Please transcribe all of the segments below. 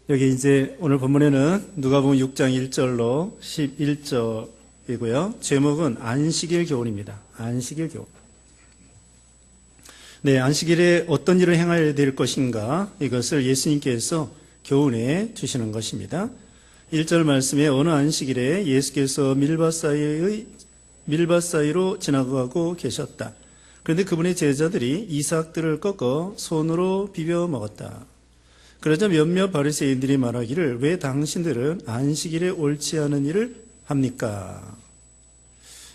여기 이제 오늘 본문에는 누가복음 6장 1절로 11절이고요. 제목은 안식일 교훈입니다. 안식일 교훈. 네, 안식일에 어떤 일을 행해야 될 것인가, 이것을 예수님께서 교훈해 주시는 것입니다. 1절 말씀에 어느 안식일에 예수께서 밀밭 사이로 지나가고 계셨다. 그런데 그분의 제자들이 이삭들을 꺾어 손으로 비벼 먹었다. 그러자 몇몇 바리새인들이 말하기를 왜 당신들은 안식일에 옳지 않은 일을 합니까?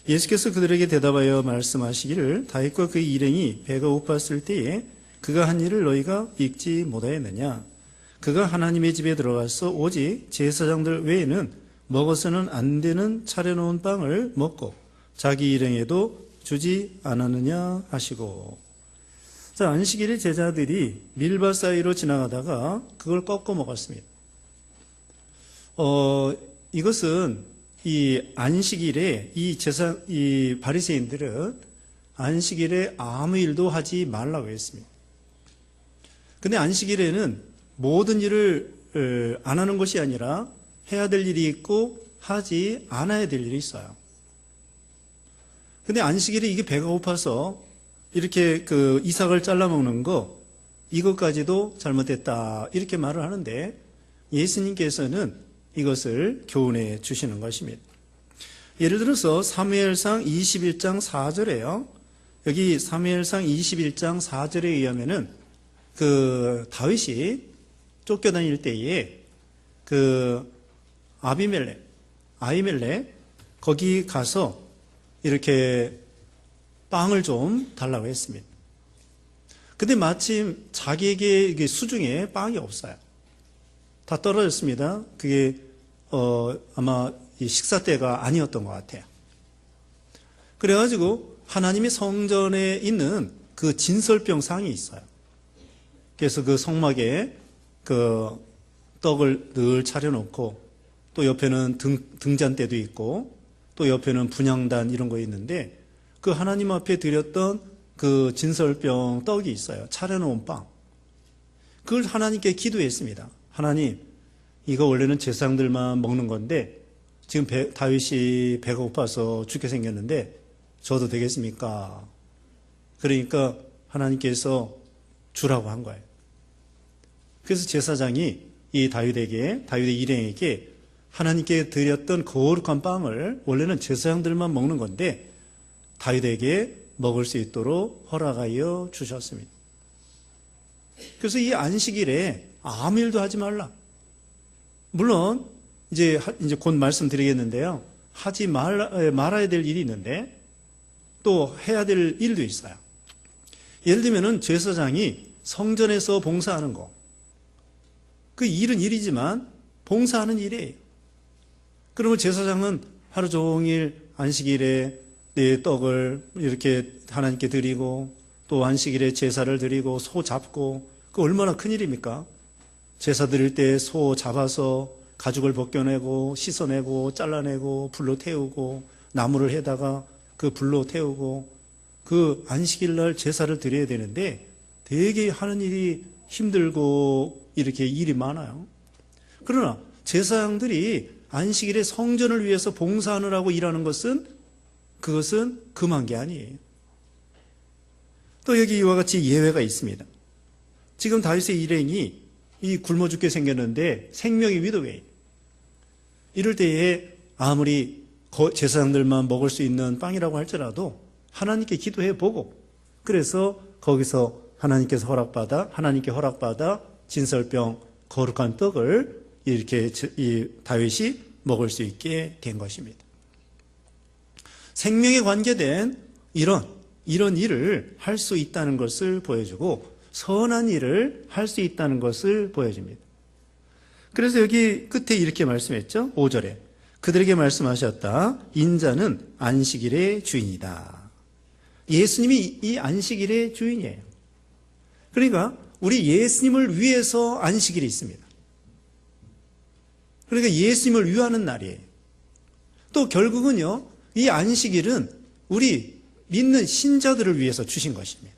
예수께서 그들에게 대답하여 말씀하시기를 다윗과 그의 일행이 배가 고팠을 때에 그가 한 일을 너희가 읽지 못하였느냐? 그가 하나님의 집에 들어가서 오직 제사장들 외에는 먹어서는 안 되는 차려놓은 빵을 먹고 자기 일행에도 주지 않았느냐 하시고. 자, 안식일에 제자들이 밀밭 사이로 지나가다가 그걸 꺾어 먹었습니다. 이것은 이 안식일에 이 바리새인들은 안식일에 아무 일도 하지 말라고 했습니다. 근데 안식일에는 모든 일을 안 하는 것이 아니라 해야 될 일이 있고 하지 않아야 될 일이 있어요. 근데 안식일에 이게 배가 고파서 이렇게 그 이삭을 잘라 먹는 거, 이것까지도 잘못됐다, 이렇게 말을 하는데 예수님께서는 이것을 교훈해 주시는 것입니다. 예를 들어서 사무엘상 21장 4절에요. 여기 사무엘상 21장 4절에 의하면은 그 다윗이 쫓겨다닐 때에 그 아히멜렉 거기 가서 이렇게 빵을 좀 달라고 했습니다. 근데 마침 자기에게 수중에 빵이 없어요. 다 떨어졌습니다. 그게 아마 이 식사 때가 아니었던 것 같아요. 그래가지고 하나님의 성전에 있는 그 진설병 상이 있어요. 그래서 그 성막에 그 떡을 늘 차려놓고 또 옆에는 등잔대도 있고 또 옆에는 분향단 이런 거 있는데 그 하나님 앞에 드렸던 그 진설병 떡이 있어요. 차려놓은 빵. 그걸 하나님께 기도했습니다. 하나님, 이거 원래는 제사장들만 먹는 건데 지금 다윗이 배가 고파서 죽게 생겼는데 줘도 되겠습니까? 그러니까 하나님께서 주라고 한 거예요. 그래서 제사장이 이 다윗의 일행에게 하나님께 드렸던 거룩한 빵을 원래는 제사장들만 먹는 건데 다윗에게 먹을 수 있도록 허락하여 주셨습니다. 그래서 이 안식일에 아무 일도 하지 말라. 물론 이제 곧 말씀드리겠는데요. 하지 말아야 될 일이 있는데 또 해야 될 일도 있어요. 예를 들면은 제사장이 성전에서 봉사하는 거. 그 일은 일이지만 봉사하는 일이에요. 그러면 제사장은 하루 종일 안식일에 내 떡을 이렇게 하나님께 드리고 또 안식일에 제사를 드리고 소 잡고 그 얼마나 큰일입니까? 제사 드릴 때 소 잡아서 가죽을 벗겨내고 씻어내고 잘라내고 불로 태우고 나무를 해다가 그 불로 태우고 그 안식일 날 제사를 드려야 되는데 되게 하는 일이 힘들고 이렇게 일이 많아요. 그러나 제사장들이 안식일에 성전을 위해서 봉사하느라고 일하는 것은 그것은 금한 게 아니에요. 또 여기 이와 같이 예외가 있습니다. 지금 다윗의 일행이 이 굶어 죽게 생겼는데 생명이 위독해요. 이럴 때에 아무리 제사장들만 먹을 수 있는 빵이라고 할지라도 하나님께 기도해 보고 그래서 거기서 하나님께 허락받아 진설병 거룩한 떡을 이렇게 이 다윗이 먹을 수 있게 된 것입니다. 생명에 관계된 이런 일을 할 수 있다는 것을 보여주고 선한 일을 할 수 있다는 것을 보여줍니다. 그래서 여기 끝에 이렇게 말씀했죠. 5절에 그들에게 말씀하셨다. 인자는 안식일의 주인이다. 예수님이 이 안식일의 주인이에요. 그러니까 우리 예수님을 위해서 안식일이 있습니다. 그러니까 예수님을 위하는 날이에요. 또 결국은요, 이 안식일은 우리 믿는 신자들을 위해서 주신 것입니다.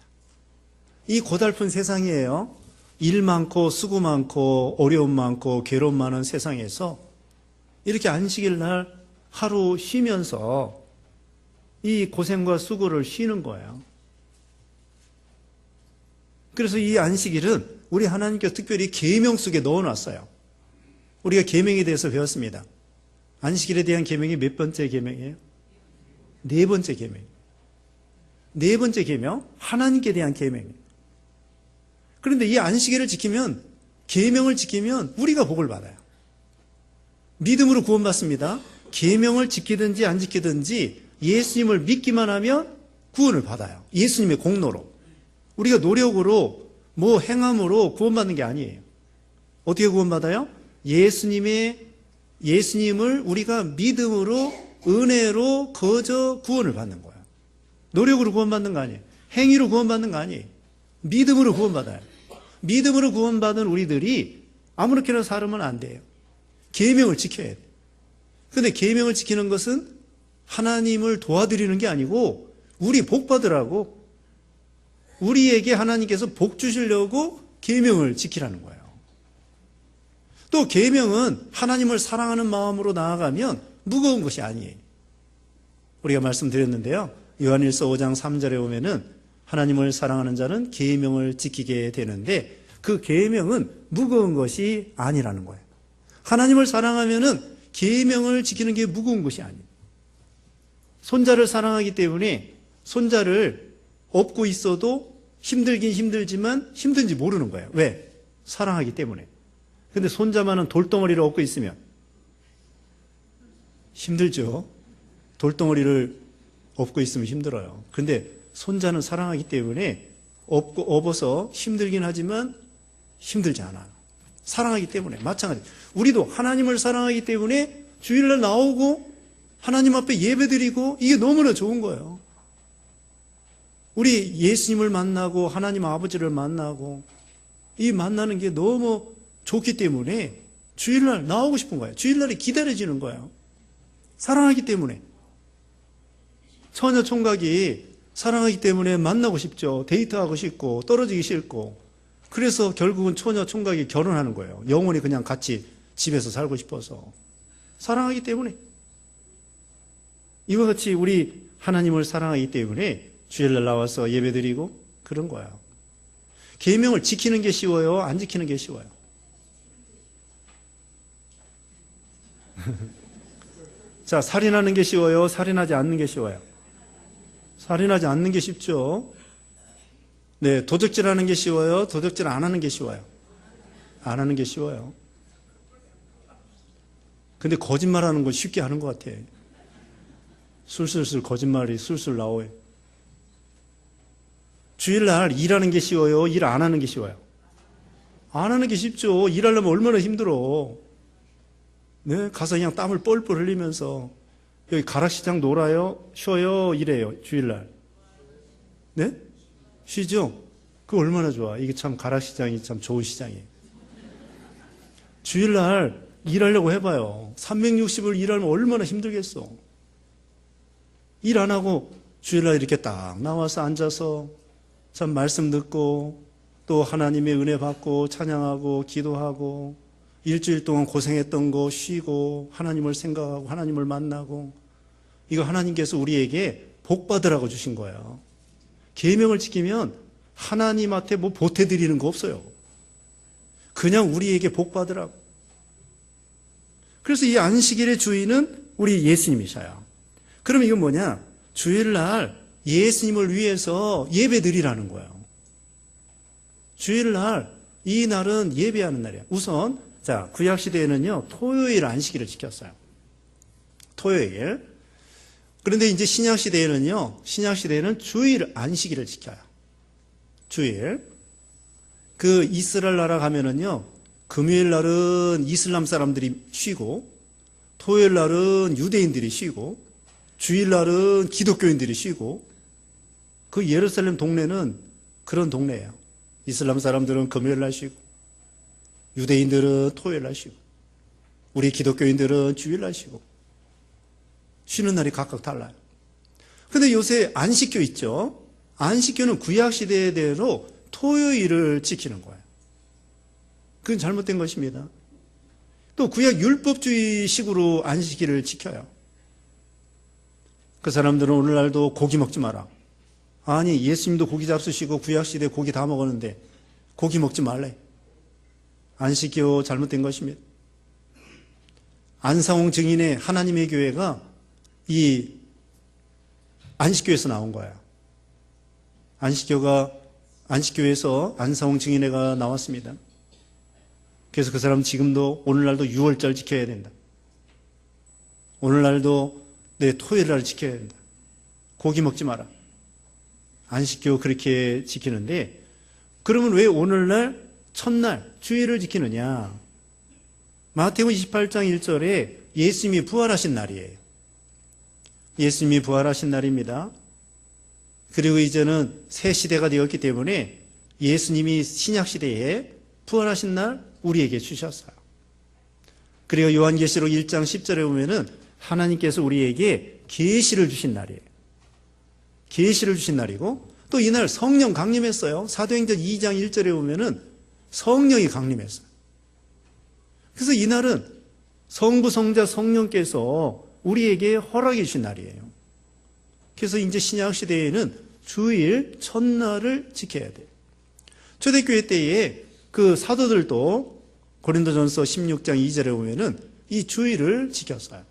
이 고달픈 세상이에요. 일 많고 수고 많고 어려움 많고 괴로움 많은 세상에서 이렇게 안식일 날 하루 쉬면서 이 고생과 수고를 쉬는 거예요. 그래서 이 안식일은 우리 하나님께서 특별히 계명 속에 넣어놨어요. 우리가 계명에 대해서 배웠습니다. 안식일에 대한 계명이 몇 번째 계명이에요? 네 번째 계명. 네 번째 계명, 하나님께 대한 계명이에요. 그런데 이 안식일을 지키면, 계명을 지키면 우리가 복을 받아요. 믿음으로 구원받습니다. 계명을 지키든지 안 지키든지 예수님을 믿기만 하면 구원을 받아요. 예수님의 공로로. 우리가 노력으로 뭐 행함으로 구원받는 게 아니에요. 어떻게 구원받아요? 예수님을 우리가 믿음으로 은혜로 거저 구원을 받는 거예요. 노력으로 구원받는 거 아니에요. 행위로 구원받는 거 아니에요. 믿음으로 구원받아요. 믿음으로 구원받은 우리들이 아무렇게나 살면 안 돼요. 계명을 지켜야 돼요. 그런데 계명을 지키는 것은 하나님을 도와드리는 게 아니고 우리 복 받으라고, 우리에게 하나님께서 복 주시려고 계명을 지키라는 거예요. 또 계명은 하나님을 사랑하는 마음으로 나아가면 무거운 것이 아니에요. 우리가 말씀드렸는데요. 요한일서 5장 3절에 보면은 하나님을 사랑하는 자는 계명을 지키게 되는데 그 계명은 무거운 것이 아니라는 거예요. 하나님을 사랑하면은 계명을 지키는 게 무거운 것이 아니에요. 손자를 사랑하기 때문에 손자를 업고 있어도 힘들긴 힘들지만 힘든지 모르는 거예요. 왜? 사랑하기 때문에. 근데 손자만은 돌덩어리를 업고 있으면 힘들죠. 돌덩어리를 업고 있으면 힘들어요. 근데 손자는 사랑하기 때문에 업어서 힘들긴 하지만 힘들지 않아요. 사랑하기 때문에. 마찬가지. 우리도 하나님을 사랑하기 때문에 주일날 나오고 하나님 앞에 예배드리고 이게 너무나 좋은 거예요. 우리 예수님을 만나고 하나님 아버지를 만나고 이 만나는 게 너무 좋기 때문에 주일날 나오고 싶은 거예요. 주일날이 기다려지는 거예요. 사랑하기 때문에. 처녀 총각이 사랑하기 때문에 만나고 싶죠. 데이트하고 싶고 떨어지기 싫고. 그래서 결국은 처녀 총각이 결혼하는 거예요. 영원히 그냥 같이 집에서 살고 싶어서. 사랑하기 때문에. 이와 같이 우리 하나님을 사랑하기 때문에 주일날 나와서 예배드리고 그런 거예요. 계명을 지키는 게 쉬워요? 안 지키는 게 쉬워요? 자, 살인하는 게 쉬워요? 살인하지 않는 게 쉬워요? 살인하지 않는 게 쉽죠. 네, 도적질하는 게 쉬워요? 도적질 안 하는 게 쉬워요? 안 하는 게 쉬워요. 근데 거짓말하는 건 쉽게 하는 것 같아요. 술술술 거짓말이 술술 나와요. 주일날 일하는 게 쉬워요? 일 안 하는 게 쉬워요? 안 하는 게 쉽죠. 일하려면 얼마나 힘들어. 네, 가서 그냥 땀을 뻘뻘 흘리면서 여기 가락시장 놀아요? 쉬어요? 이래요. 주일날. 네? 쉬죠? 그거 얼마나 좋아. 이게 참 가락시장이 참 좋은 시장이에요. 주일날 일하려고 해봐요. 360을 일하면 얼마나 힘들겠어. 일 안 하고 주일날 이렇게 딱 나와서 앉아서 참 말씀 듣고 또 하나님의 은혜 받고 찬양하고 기도하고 일주일 동안 고생했던 거 쉬고 하나님을 생각하고 하나님을 만나고 이거 하나님께서 우리에게 복 받으라고 주신 거예요. 계명을 지키면 하나님한테 뭐 보태드리는 거 없어요. 그냥 우리에게 복 받으라고. 그래서 이 안식일의 주인은 우리 예수님이셔요. 그럼 이건 뭐냐? 주일날 예수님을 위해서 예배 드리라는 거예요. 주일날 이 날은 예배하는 날이에요. 우선 자, 구약시대에는요, 토요일 안식일을 지켰어요. 토요일. 그런데 이제 신약시대에는요, 신약시대에는 주일 안식일을 지켜요. 주일. 그 이스라엘 나라 가면은요, 금요일 날은 이슬람 사람들이 쉬고, 토요일 날은 유대인들이 쉬고, 주일 날은 기독교인들이 쉬고, 그 예루살렘 동네는 그런 동네예요. 이슬람 사람들은 금요일 날 쉬고, 유대인들은 토요일 날 쉬고 우리 기독교인들은 주일 날 쉬고 쉬는 날이 각각 달라요. 그런데 요새 안식교 있죠. 안식교는 구약시대대로 토요일을 지키는 거예요. 그건 잘못된 것입니다. 또 구약 율법주의식으로 안식일을 지켜요. 그 사람들은 오늘날도 고기 먹지 마라. 아니, 예수님도 고기 잡수시고 구약시대에 고기 다 먹었는데 고기 먹지 말래. 안식교 잘못된 것입니다. 안상홍 증인의 하나님의 교회가 이 안식교에서 나온 거야. 안식교에서 안상홍 증인회가 나왔습니다. 그래서 그 사람 지금도 오늘날도 6월절 지켜야 된다. 오늘날도 내 토요일날 지켜야 된다. 고기 먹지 마라. 안식교 그렇게 지키는데, 그러면 왜 오늘날 첫날 주일을 지키느냐? 마태복음 28장 1절에 예수님이 부활하신 날이에요. 예수님이 부활하신 날입니다. 그리고 이제는 새 시대가 되었기 때문에 예수님이 신약 시대에 부활하신 날 우리에게 주셨어요. 그리고 요한계시록 1장 10절에 보면은 하나님께서 우리에게 계시를 주신 날이에요. 계시를 주신 날이고, 또 이날 성령 강림했어요. 사도행전 2장 1절에 보면은 성령이 강림했어요. 그래서 이날은 성부, 성자, 성령께서 우리에게 허락해 주신 날이에요. 그래서 이제 신약 시대에는 주일 첫날을 지켜야 돼요. 초대교회 때에 그 사도들도 고린도전서 16장 2절에 보면은 이 주일을 지켰어요.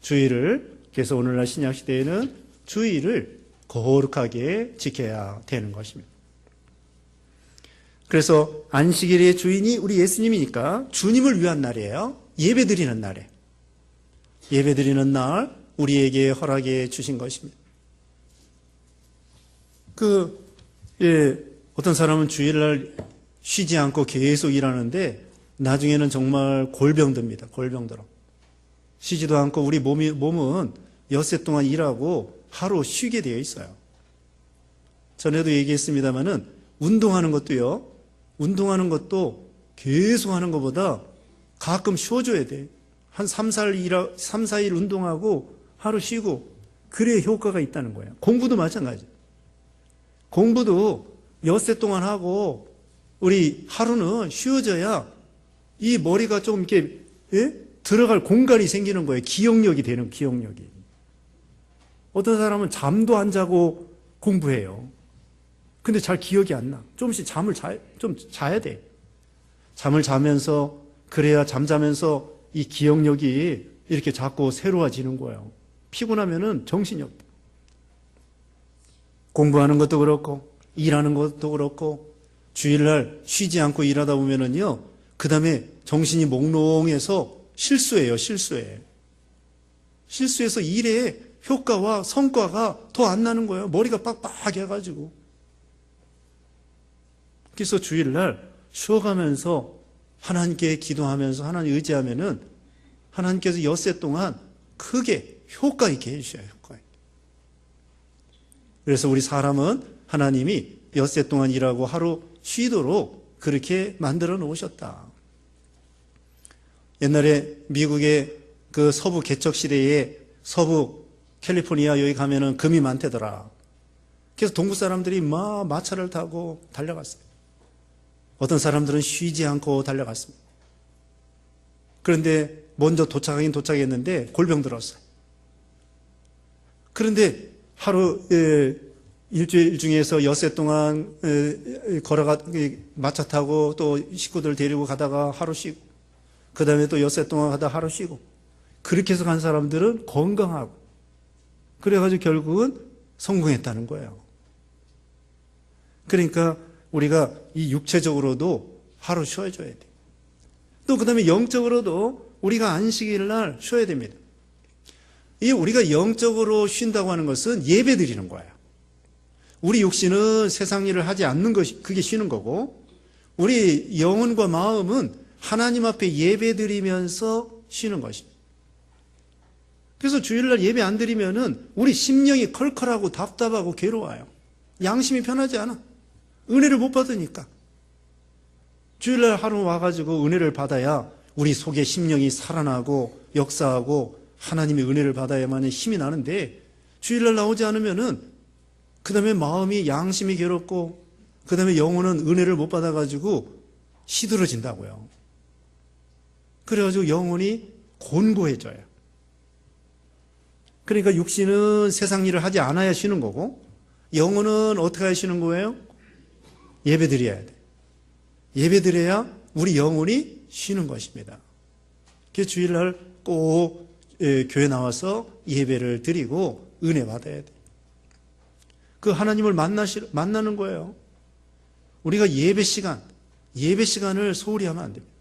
주일을, 그래서 오늘날 신약 시대에는 주일을 거룩하게 지켜야 되는 것입니다. 그래서 안식일의 주인이 우리 예수님이니까 주님을 위한 날이에요. 예배드리는 날에. 예배드리는 날 우리에게 허락해 주신 것입니다. 어떤 사람은 주일날 쉬지 않고 계속 일하는데 나중에는 정말 골병듭니다. 골병들어. 쉬지도 않고 우리 몸은 엿새 동안 일하고 하루 쉬게 되어 있어요. 전에도 얘기했습니다마는 운동하는 것도요. 운동하는 것도 계속 하는 것보다 가끔 쉬어줘야 돼. 한 3, 4일 운동하고 하루 쉬고, 그래야 효과가 있다는 거예요. 공부도 마찬가지. 공부도 엿새 동안 하고 우리 하루는 쉬어져야 이 머리가 좀 이렇게 들어갈 공간이 생기는 거예요. 기억력이 되는, 기억력이. 어떤 사람은 잠도 안 자고 공부해요. 근데 잘 기억이 안 나. 조금씩 좀 자야 돼. 잠을 자면서, 그래야 잠자면서 이 기억력이 이렇게 자꾸 새로워지는 거예요. 피곤하면은 정신이 없다. 공부하는 것도 그렇고, 일하는 것도 그렇고, 주일날 쉬지 않고 일하다 보면은요, 그 다음에 정신이 몽롱해서 실수해요, 실수해. 실수해서 일에 효과와 성과가 더 안 나는 거예요. 머리가 빡빡해가지고. 그래서 주일날 쉬어가면서 하나님께 기도하면서 하나님 의지하면은 하나님께서 엿새 동안 크게 효과 있게 해주셔요. 효과 있게. 그래서 우리 사람은 하나님이 엿새 동안 일하고 하루 쉬도록 그렇게 만들어 놓으셨다. 옛날에 미국의 그 서부 개척 시대에 서부 캘리포니아 여기 가면은 금이 많대더라. 그래서 동부 사람들이 막 마차를 타고 달려갔어요. 어떤 사람들은 쉬지 않고 달려갔습니다. 그런데 먼저 도착하긴 도착했는데 골병 들었어요. 그런데 하루 일주일 중에서 엿새 동안 마차 타고 또 식구들 데리고 가다가 하루 쉬고, 그 다음에 또 엿새 동안 가다가 하루 쉬고, 그렇게 해서 간 사람들은 건강하고, 그래가지고 결국은 성공했다는 거예요. 그러니까 우리가 이 육체적으로도 하루 쉬어줘야 돼. 또 그 다음에 영적으로도 우리가 안식일 날 쉬어야 됩니다. 이 우리가 영적으로 쉰다고 하는 것은 예배 드리는 거예요. 우리 육신은 세상 일을 하지 않는 것이, 그게 쉬는 거고, 우리 영혼과 마음은 하나님 앞에 예배 드리면서 쉬는 것입니다. 그래서 주일날 예배 안 드리면은 우리 심령이 컬컬하고 답답하고 괴로워요. 양심이 편하지 않아. 은혜를 못 받으니까. 주일날 하루 와가지고 은혜를 받아야 우리 속에 심령이 살아나고 역사하고 하나님의 은혜를 받아야만 힘이 나는데, 주일날 나오지 않으면은 그 다음에 마음이, 양심이 괴롭고, 그 다음에 영혼은 은혜를 못 받아가지고 시들어진다고요. 그래가지고 영혼이 곤고해져요. 그러니까 육신은 세상 일을 하지 않아야 쉬는 거고, 영혼은 어떻게 해야 쉬는 거예요? 예배 드려야 돼. 예배 드려야 우리 영혼이 쉬는 것입니다. 그래서 주일날 꼭 교회 나와서 예배를 드리고 은혜 받아야 돼. 그 하나님을 만나는 거예요. 우리가 예배 시간을 소홀히 하면 안 됩니다.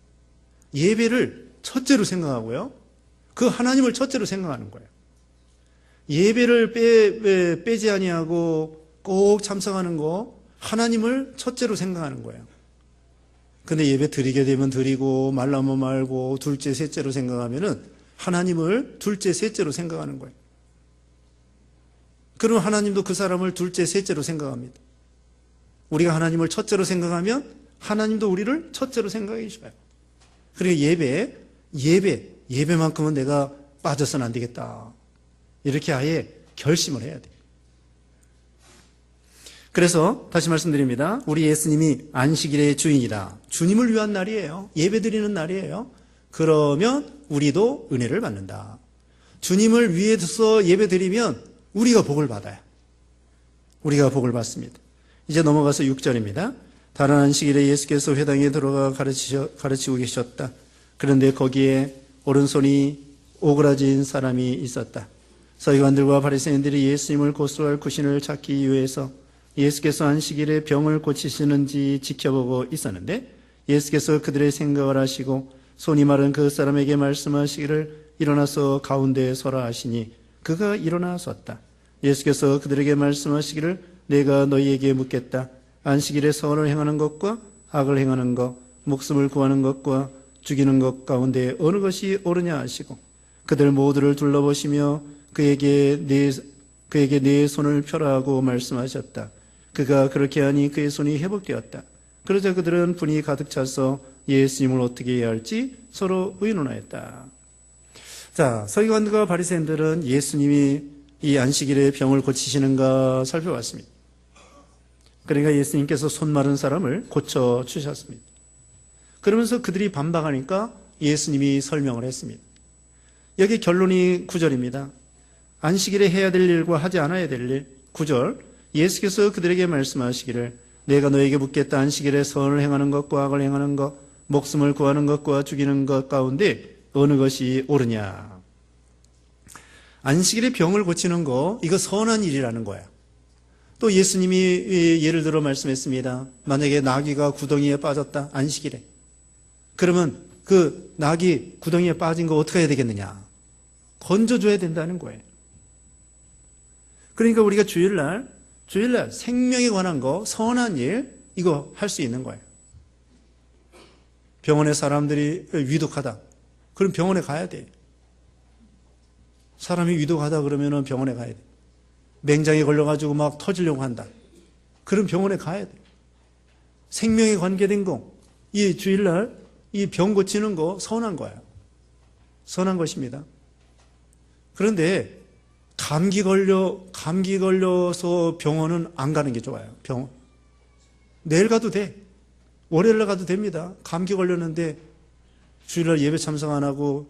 예배를 첫째로 생각하고요. 그 하나님을 첫째로 생각하는 거예요. 예배를 빼지 아니하고 꼭 참석하는 거, 하나님을 첫째로 생각하는 거예요. 근데 예배 드리게 되면 드리고 말라면 말고 둘째, 셋째로 생각하면은 하나님을 둘째, 셋째로 생각하는 거예요. 그럼 하나님도 그 사람을 둘째, 셋째로 생각합니다. 우리가 하나님을 첫째로 생각하면 하나님도 우리를 첫째로 생각해 주셔요. 그리고 예배만큼은 내가 빠져서는 안 되겠다. 이렇게 아예 결심을 해야 돼요. 그래서 다시 말씀드립니다. 우리 예수님이 안식일의 주인이다. 주님을 위한 날이에요. 예배드리는 날이에요. 그러면 우리도 은혜를 받는다. 주님을 위해서 예배드리면 우리가 복을 받아요. 우리가 복을 받습니다. 이제 넘어가서 6절입니다. 다른 안식일에 예수께서 회당에 들어가 가르치고 계셨다. 그런데 거기에 오른손이 오그라진 사람이 있었다. 서기관들과 바리새인들이 예수님을 고소할 구신을 찾기 위해서 예수께서 안식일에 병을 고치시는지 지켜보고 있었는데 예수께서 그들의 생각을 아시고 손이 마른 그 사람에게 말씀하시기를 일어나서 가운데에 서라 하시니 그가 일어나 섰다. 예수께서 그들에게 말씀하시기를 내가 너희에게 묻겠다. 안식일에 선을 행하는 것과 악을 행하는 것, 목숨을 구하는 것과 죽이는 것 가운데 어느 것이 옳으냐 하시고 그들 모두를 둘러보시며 그에게 네 손을 펴라 하고 말씀하셨다. 그가 그렇게 하니 그의 손이 회복되었다. 그러자 그들은 분이 가득 차서 예수님을 어떻게 해야 할지 서로 의논하였다. 자, 서기관들과 바리새인들은 예수님이 이 안식일에 병을 고치시는가 살펴봤습니다. 그러니까 예수님께서 손 마른 사람을 고쳐주셨습니다. 그러면서 그들이 반박하니까 예수님이 설명을 했습니다. 여기 결론이 9절입니다. 안식일에 해야 될 일과 하지 않아야 될 일. 9절 예수께서 그들에게 말씀하시기를 내가 너에게 묻겠다. 안식일에 선을 행하는 것과 악을 행하는 것, 목숨을 구하는 것과 죽이는 것 가운데 어느 것이 옳으냐. 안식일에 병을 고치는 거, 이거 선한 일이라는 거예요. 또 예수님이 예를 들어 말씀했습니다. 만약에 나귀가 구덩이에 빠졌다. 안식일에. 그러면 그 나귀 구덩이에 빠진 거 어떻게 해야 되겠느냐. 건져줘야 된다는 거예요. 그러니까 우리가 주일날 생명에 관한 거, 선한 일, 이거 할 수 있는 거예요. 병원에 사람들이 위독하다. 그럼 병원에 가야 돼. 사람이 위독하다 그러면 병원에 가야 돼. 맹장에 걸려가지고 막 터지려고 한다. 그럼 병원에 가야 돼. 생명에 관계된 거, 이 주일날 이 병 고치는 거 선한 거예요. 선한 것입니다. 그런데 감기 걸려서 병원은 안 가는 게 좋아요. 병원. 내일 가도 돼. 월요일날 가도 됩니다. 감기 걸렸는데 주일날 예배 참석 안 하고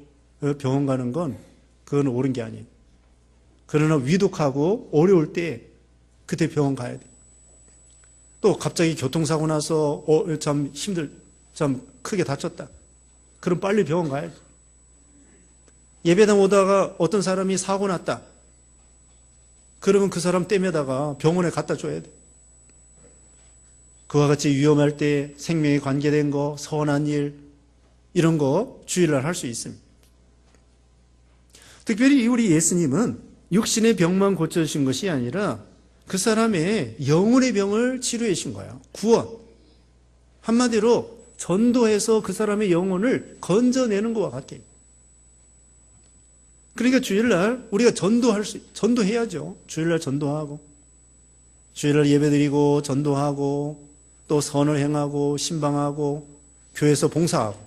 병원 가는 건 그건 옳은 게 아니에요. 그러나 위독하고 어려울 때 그때 병원 가야 돼. 또 갑자기 교통사고 나서 참 크게 다쳤다. 그럼 빨리 병원 가야지. 예배당 오다가 어떤 사람이 사고 났다. 그러면 그 사람 떼매다가 병원에 갖다 줘야 돼. 그와 같이 위험할 때 생명에 관계된 거, 선한 일, 이런 거 주일날 할 수 있습니다. 특별히 우리 예수님은 육신의 병만 고쳐주신 것이 아니라 그 사람의 영혼의 병을 치료해 주신 거예요. 구원. 한마디로 전도해서 그 사람의 영혼을 건져내는 것과 같아요. 그러니까 주일날 우리가 전도해야죠. 주일날 전도하고, 주일날 예배드리고, 전도하고, 또 선을 행하고, 신방하고, 교회에서 봉사하고.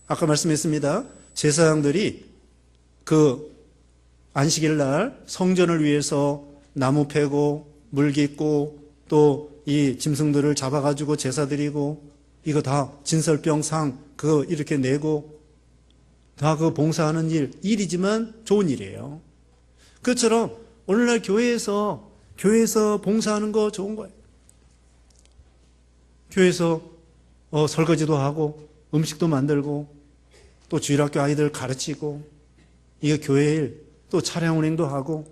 아까 말씀했습니다. 제사장들이 그 안식일날 성전을 위해서 나무 패고, 물 깃고, 또 이 짐승들을 잡아가지고 제사 드리고, 이거 다 진설병 상 그거 이렇게 내고 다 그 봉사하는 일이지만 좋은 일이에요. 그것처럼 오늘날 교회에서 봉사하는 거 좋은 거예요. 교회에서 설거지도 하고 음식도 만들고 또 주일학교 아이들 가르치고 이거 교회 일, 또 차량 운행도 하고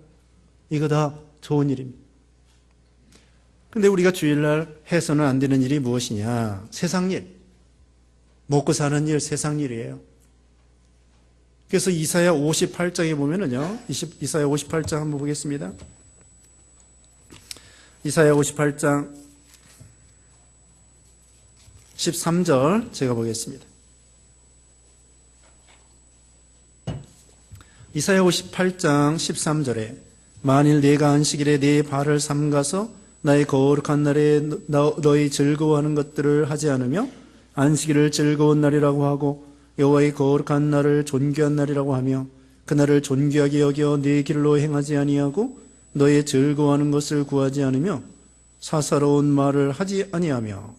이거 다 좋은 일입니다. 근데 우리가 주일날 해서는 안 되는 일이 무엇이냐? 세상 일. 먹고 사는 일, 세상 일이에요. 그래서 이사야 58장에 보면은요, 이사야 58장 한번 보겠습니다. 이사야 58장 13절 제가 보겠습니다. 이사야 58장 13절에 만일 내가 안식일에 네 발을 삼가서 나의 거룩한 날에 너희 즐거워하는 것들을 하지 않으며 안식일을 즐거운 날이라고 하고 여호와의 거룩한 날을 존귀한 날이라고 하며 그날을 존귀하게 여겨 네 길로 행하지 아니하고 너의 즐거워하는 것을 구하지 않으며 사사로운 말을 하지 아니하며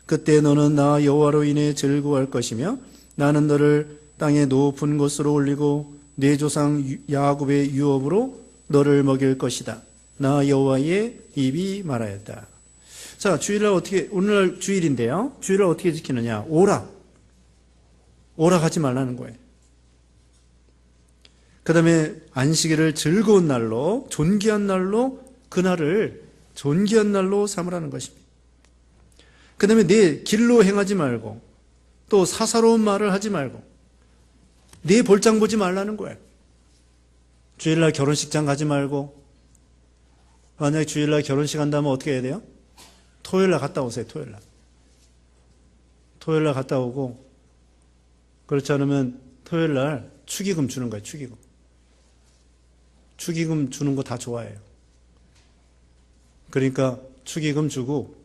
그때 너는 나 여호와로 인해 즐거워할 것이며 나는 너를 땅의 높은 곳으로 올리고 네 조상 야곱의 유업으로 너를 먹일 것이다. 나 여호와의 입이 말하였다. 자, 주일날 어떻게, 오늘날 주일인데요. 주일을 어떻게 지키느냐? 오락하지 말라는 거예요. 그 다음에 안식일을 즐거운 날로, 존귀한 날로, 그날을 존귀한 날로 삼으라는 것입니다. 그 다음에 내 길로 행하지 말고, 또 사사로운 말을 하지 말고, 내 볼장 보지 말라는 거예요. 주일날 결혼식장 가지 말고, 만약에 주일날 결혼식 한다면 어떻게 해야 돼요? 토요일날 갔다 오세요, 토요일날. 토요일날 갔다 오고, 그렇지 않으면 토요일날 축의금 주는 거예요, 축의금. 축의금 주는 거 다 좋아해요. 그러니까 축의금 주고,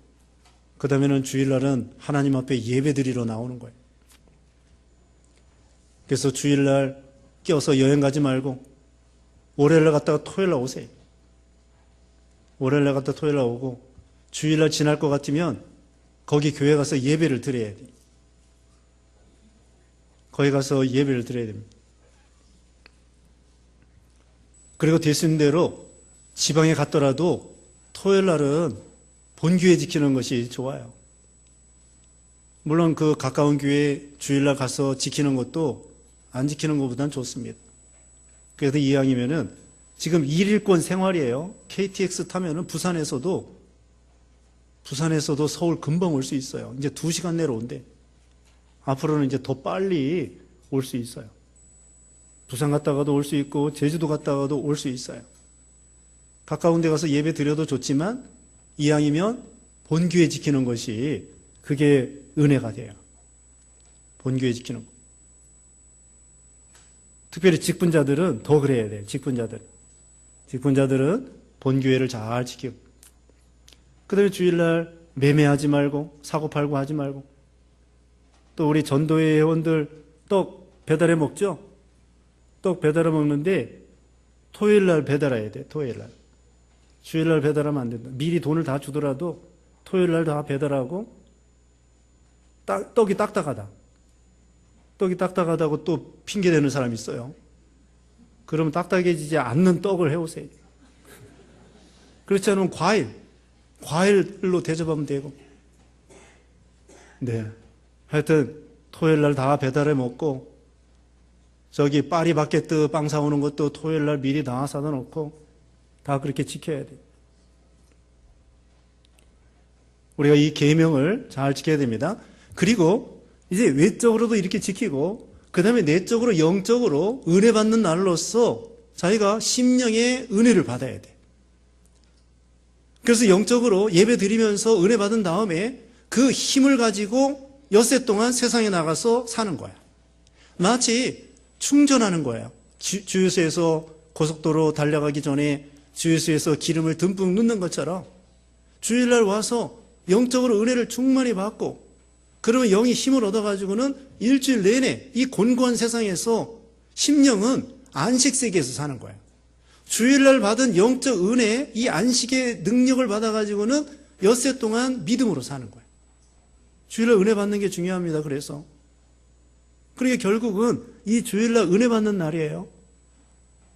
그 다음에는 주일날은 하나님 앞에 예배 드리러 나오는 거예요. 그래서 주일날 껴서 여행 가지 말고, 월요일날 갔다가 토요일날 오세요. 월요일날 갔다 토요일날 오고, 주일날 지날 것 같으면 거기 교회 가서 예배를 드려야 돼요. 거기 가서 예배를 드려야 됩니다. 그리고 될 수 있는 대로 지방에 갔더라도 토요일 날은 본교회 지키는 것이 좋아요. 물론 그 가까운 교회 주일날 가서 지키는 것도 안 지키는 것보다는 좋습니다. 그래서 이왕이면은 지금 1일권 생활이에요. KTX 타면은 부산에서도 서울 금방 올 수 있어요. 이제 2시간 내로 온대. 앞으로는 이제 더 빨리 올 수 있어요. 부산 갔다가도 올 수 있고 제주도 갔다가도 올 수 있어요. 가까운 데 가서 예배 드려도 좋지만 이왕이면 본교회 지키는 것이 그게 은혜가 돼요. 본교회 지키는 거. 특별히 직분자들은 더 그래야 돼요. 직분자들은 본교회를 잘 지키고. 그 다음에 주일날 매매하지 말고 사고팔고 하지 말고, 또 우리 전도회 회원들 떡 배달해 먹죠? 떡 배달해 먹는데 토요일날 배달해야 돼. 토요일날. 주일날 배달하면 안 된다. 미리 돈을 다 주더라도 토요일날 다 배달하고, 떡이 딱딱하다. 떡이 딱딱하다고 또 핑계대는 사람이 있어요. 그러면 딱딱해지지 않는 떡을 해오세요. 그렇지 않으면 과일로 대접하면 되고. 네. 하여튼 토요일날 다 배달해 먹고, 저기 파리바게뜨 빵 사오는 것도 토요일날 미리 다 사다 놓고 다 그렇게 지켜야 돼. 우리가 이 계명을 잘 지켜야 됩니다. 그리고 이제 외적으로도 이렇게 지키고, 그 다음에 내적으로 영적으로 은혜 받는 날로서 자기가 심령의 은혜를 받아야 돼. 그래서 영적으로 예배 드리면서 은혜 받은 다음에 그 힘을 가지고 엿새 동안 세상에 나가서 사는 거야. 마치 충전하는 거예요. 주유소에서 고속도로 달려가기 전에 주유소에서 기름을 듬뿍 넣는 것처럼 주일날 와서 영적으로 은혜를 충만히 받고, 그러면 영이 힘을 얻어가지고는 일주일 내내 이 곤고한 세상에서 심령은 안식세계에서 사는 거예요. 주일날 받은 영적 은혜, 이 안식의 능력을 받아가지고는 엿새 동안 믿음으로 사는 거예요. 주일날 은혜 받는 게 중요합니다. 그래서. 그러니까 결국은 이 주일날 은혜 받는 날이에요.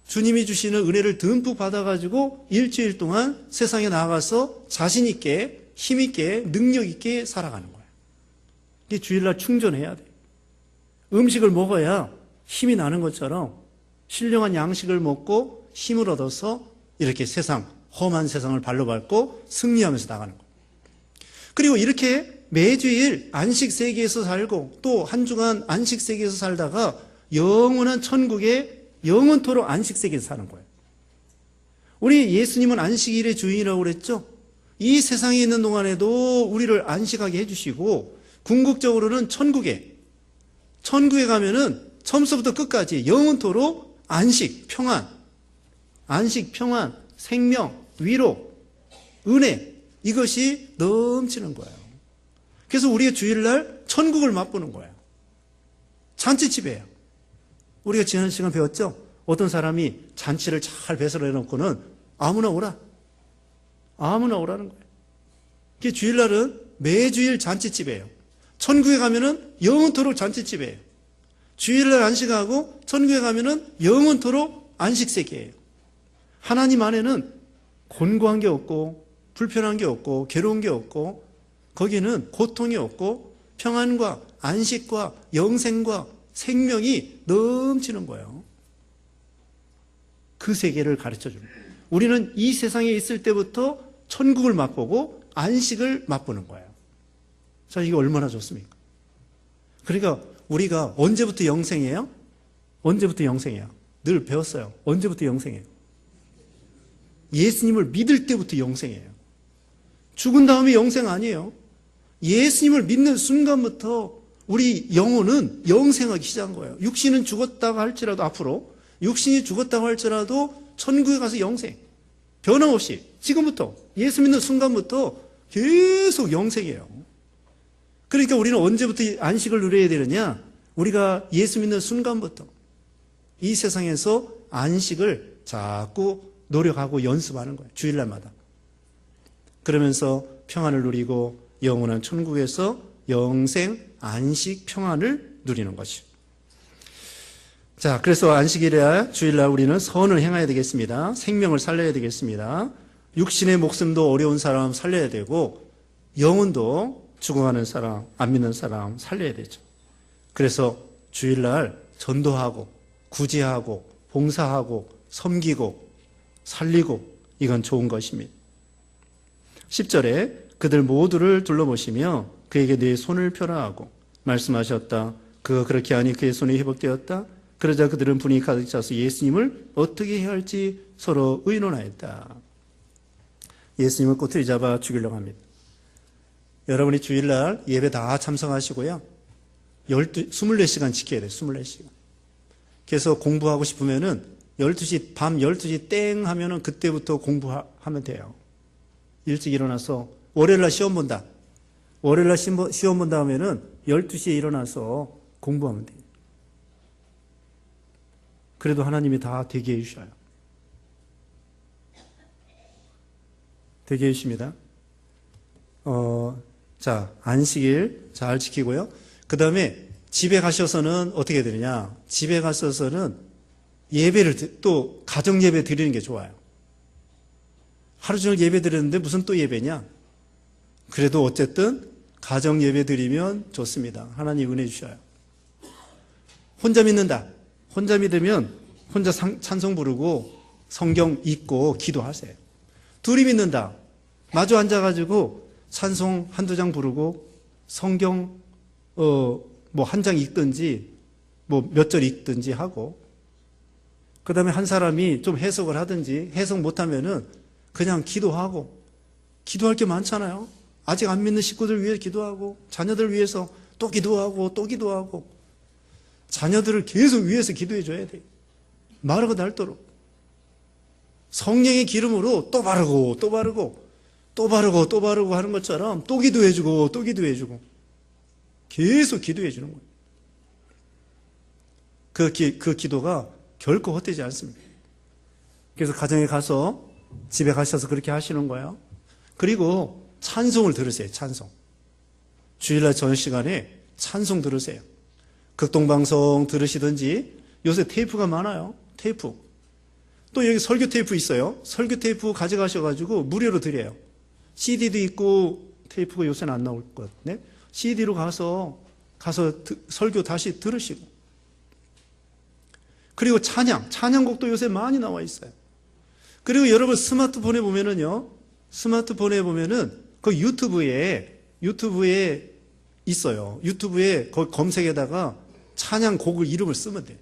주님이 주시는 은혜를 듬뿍 받아가지고 일주일 동안 세상에 나가서 자신 있게, 힘 있게, 능력 있게 살아가는 거예요. 이게 주일날 충전해야 돼요. 음식을 먹어야 힘이 나는 것처럼 신령한 양식을 먹고 힘을 얻어서 이렇게 세상, 험한 세상을 발로 밟고 승리하면서 나가는 거예요. 그리고 이렇게 매주일 안식 세계에서 살고 또 한 주간 안식 세계에서 살다가 영원한 천국에 영원토록 안식 세계에서 사는 거예요. 우리 예수님은 안식일의 주인이라고 그랬죠? 이 세상에 있는 동안에도 우리를 안식하게 해주시고 궁극적으로는 천국에 가면은 처음부터 끝까지 영원토록 안식, 평안, 생명, 위로, 은혜 이것이 넘치는 거예요. 그래서 우리가 주일날 천국을 맛보는 거예요. 잔치집이에요. 우리가 지난 시간 배웠죠? 어떤 사람이 잔치를 잘 배설해 놓고는 아무나 오라는 거예요. 그게 주일날은 매주일 잔치집이에요. 천국에 가면은 영원토록 잔치집이에요. 주일날 안식하고 천국에 가면은 영원토록 안식세계예요. 하나님 안에는 곤고한 게 없고 불편한 게 없고 괴로운 게 없고 거기는 고통이 없고 평안과 안식과 영생과 생명이 넘치는 거예요. 그 세계를 가르쳐주는 거예요. 우리는 이 세상에 있을 때부터 천국을 맛보고 안식을 맛보는 거예요. 자, 이게 얼마나 좋습니까? 그러니까 우리가 언제부터 영생이에요? 늘 배웠어요. 언제부터 영생이에요? 예수님을 믿을 때부터 영생이에요. 죽은 다음에 영생 아니에요. 예수님을 믿는 순간부터 우리 영혼은 영생하기 시작한 거예요. 육신은 죽었다고 할지라도 앞으로 육신이 죽었다고 할지라도 천국에 가서 영생. 변함없이 지금부터 예수 믿는 순간부터 계속 영생이에요. 그러니까 우리는 언제부터 안식을 누려야 되느냐? 우리가 예수 믿는 순간부터 이 세상에서 안식을 자꾸 노력하고 연습하는 거예요. 주일날마다. 그러면서 평안을 누리고 영원한 천국에서 영생, 안식, 평안을 누리는 것이죠. 자, 그래서 안식일에 주일날 우리는 선을 행해야 되겠습니다. 생명을 살려야 되겠습니다. 육신의 목숨도 어려운 사람 살려야 되고 영혼도 죽어가는 사람, 안 믿는 사람 살려야 되죠. 그래서 주일날 전도하고 구제하고 봉사하고 섬기고 살리고 이건 좋은 것입니다. 10절에 그들 모두를 둘러보시며 그에게 네 손을 펴라 하고 말씀하셨다. 그가 그렇게 하니 그의 손이 회복되었다. 그러자 그들은 분이 가득 차서 예수님을 어떻게 해야 할지 서로 의논하였다. 예수님을 꼬투리 잡아 죽이려고 합니다. 여러분이 주일날 예배 다 참석하시고요. 24시간 지켜야 돼요. 24시간. 그래서 공부하고 싶으면은 12시, 밤 12시 땡 하면은 그때부터 공부하면 돼요. 일찍 일어나서 월요일날 시험 본다. 월요일날 시험 본다 하면은 12시에 일어나서 공부하면 돼요. 그래도 하나님이 다 되게 해주셔요. 되게 해주십니다. 자, 안식일 잘 지키고요. 그 다음에 집에 가셔서는 어떻게 되느냐. 집에 가셔서는 예배를, 또 가정 예배 드리는 게 좋아요. 하루 종일 예배 드렸는데 무슨 또 예배냐? 그래도 어쨌든 가정 예배 드리면 좋습니다. 하나님 은혜 주셔요. 혼자 믿는다. 혼자 믿으면 혼자 찬송 부르고 성경 읽고 기도하세요. 둘이 믿는다. 마주 앉아가지고 찬송 한두 장 부르고 성경 뭐 한 장 읽든지 뭐 몇 절 읽든지 하고 그 다음에 한 사람이 좀 해석을 하든지 해석 못하면은 그냥 기도하고 기도할 게 많잖아요. 아직 안 믿는 식구들 위해 기도하고 자녀들 위해서 또 기도하고 또 기도하고 자녀들을 계속 위해서 기도해 줘야 돼요. 마르고 닳도록 성령의 기름으로 또 바르고 또 바르고 또 바르고 또 바르고 하는 것처럼 또 기도해 주고 또 기도해 주고 계속 기도해 주는 거예요. 그 기도가 결코 헛되지 않습니다. 그래서 가정에 가서 집에 가셔서 그렇게 하시는 거예요. 그리고 찬송을 들으세요. 찬송. 주일날 저녁 시간에 찬송 들으세요. 극동방송 들으시든지 요새 테이프가 많아요. 테이프. 또 여기 설교 테이프 있어요. 설교 테이프 가져가셔가지고 무료로 드려요. CD도 있고 테이프가 요새는 안 나올 것 같네. CD로 가서 설교 다시 들으시고. 그리고 찬양곡도 요새 많이 나와 있어요. 그리고 여러분 스마트폰에 보면은 그 유튜브에 있어요. 유튜브에 거기 검색에다가 찬양곡을 이름을 쓰면 돼요.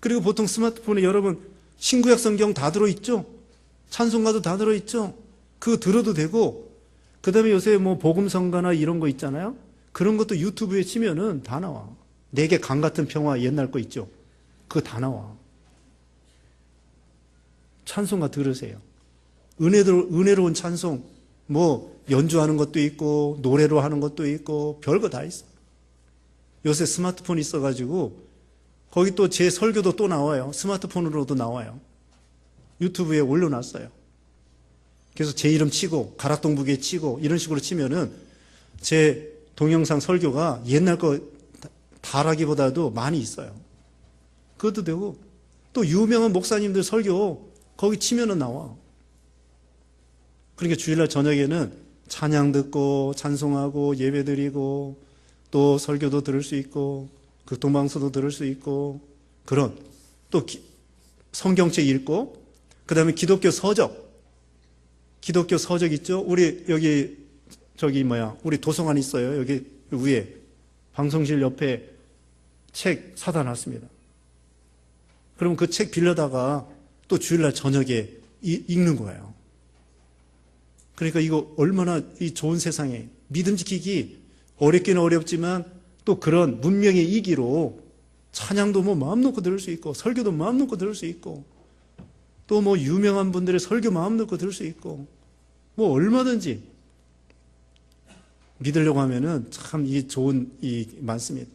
그리고 보통 스마트폰에 여러분 신구약 성경 다 들어있죠? 찬송가도 다 들어있죠? 그거 들어도 되고, 그 다음에 요새 뭐 복음성가나 이런 거 있잖아요? 그런 것도 유튜브에 치면은 다 나와. 내게 강 같은 평화 옛날 거 있죠? 그거 다 나와. 찬송가 들으세요. 은혜로운 찬송, 뭐 연주하는 것도 있고 노래로 하는 것도 있고 별거 다 있어. 요새 스마트폰 있어가지고 거기 또 제 설교도 또 나와요. 스마트폰으로도 나와요. 유튜브에 올려놨어요. 그래서 제 이름 치고 가락동북에 치고 이런 식으로 치면은 제 동영상 설교가 옛날 거 다라기보다도 많이 있어요. 그것도 되고, 또 유명한 목사님들 설교 거기 치면은 나와. 그러니까 주일날 저녁에는 찬양 듣고 찬송하고 예배드리고 또 설교도 들을 수 있고 극동방송도 들을 수 있고, 그런 또 성경책 읽고, 그 다음에 기독교 서적 있죠? 우리 여기 우리 도서관 있어요. 여기 위에 방송실 옆에 책 사다 놨습니다. 그럼 그 책 빌려다가 또 주일날 저녁에 읽는 거예요. 그러니까 이거 얼마나 이 좋은 세상에 믿음 지키기 어렵기는 어렵지만 또 그런 문명의 이기로 찬양도 뭐 마음 놓고 들을 수 있고 설교도 마음 놓고 들을 수 있고 또 뭐 유명한 분들의 설교 마음 놓고 들을 수 있고 뭐 얼마든지 믿으려고 하면은 참 이 좋은 많습니다.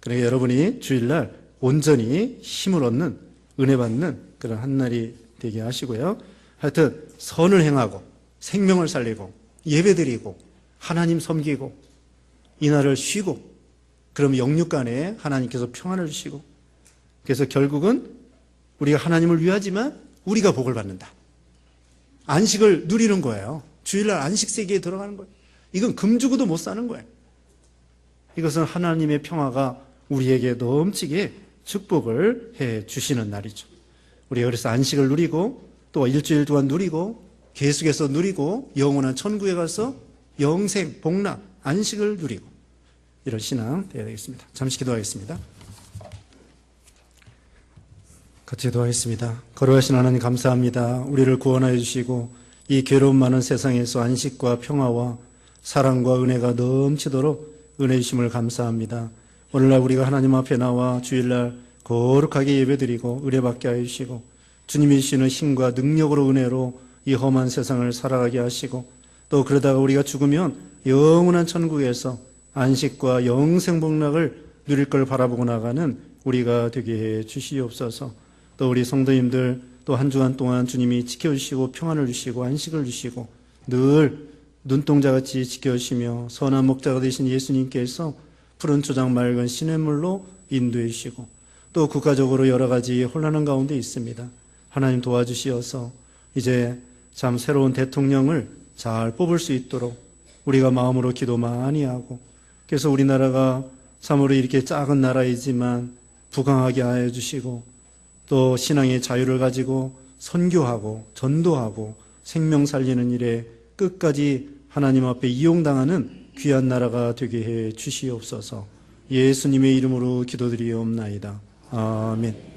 그러니까 여러분이 주일날 온전히 힘을 얻는 은혜 받는 그런 한 날이 되게 하시고요. 하여튼 선을 행하고 생명을 살리고 예배드리고 하나님 섬기고 이날을 쉬고, 그럼 영육간에 하나님께서 평안을 주시고, 그래서 결국은 우리가 하나님을 위하지만 우리가 복을 받는다. 안식을 누리는 거예요. 주일날 안식 세계에 들어가는 거예요. 이건 금주고도 못 사는 거예요. 이것은 하나님의 평화가 우리에게 넘치게 축복을 해 주시는 날이죠. 우리가 그래서 안식을 누리고 또 일주일 동안 누리고 계속해서 누리고 영원한 천국에 가서 영생, 복락, 안식을 누리고 이런 신앙 되어야 되겠습니다. 잠시 기도하겠습니다. 같이 기도하겠습니다. 거룩하신 하나님 감사합니다. 우리를 구원하여 주시고 이 괴로움 많은 세상에서 안식과 평화와 사랑과 은혜가 넘치도록 은혜 주심을 감사합니다. 오늘날 우리가 하나님 앞에 나와 주일날 거룩하게 예배드리고 은혜받게 하여 주시고 주님이 주시는 힘과 능력으로 은혜로 이 험한 세상을 살아가게 하시고 또 그러다가 우리가 죽으면 영원한 천국에서 안식과 영생 복락을 누릴 걸 바라보고 나가는 우리가 되게 해 주시옵소서. 또 우리 성도님들 또 한 주간 동안 주님이 지켜주시고 평안을 주시고 안식을 주시고 늘 눈동자같이 지켜주시며 선한 목자가 되신 예수님께서 푸른 초장 맑은 시냇물로 인도해 주시고 또 국가적으로 여러 가지 혼란한 가운데 있습니다. 하나님 도와주시어서 이제 참 새로운 대통령을 잘 뽑을 수 있도록 우리가 마음으로 기도 많이 하고, 그래서 우리나라가 참으로 이렇게 작은 나라이지만 부강하게 하여 주시고 또 신앙의 자유를 가지고 선교하고 전도하고 생명 살리는 일에 끝까지 하나님 앞에 이용당하는 귀한 나라가 되게 해 주시옵소서. 예수님의 이름으로 기도드리옵나이다. 아멘.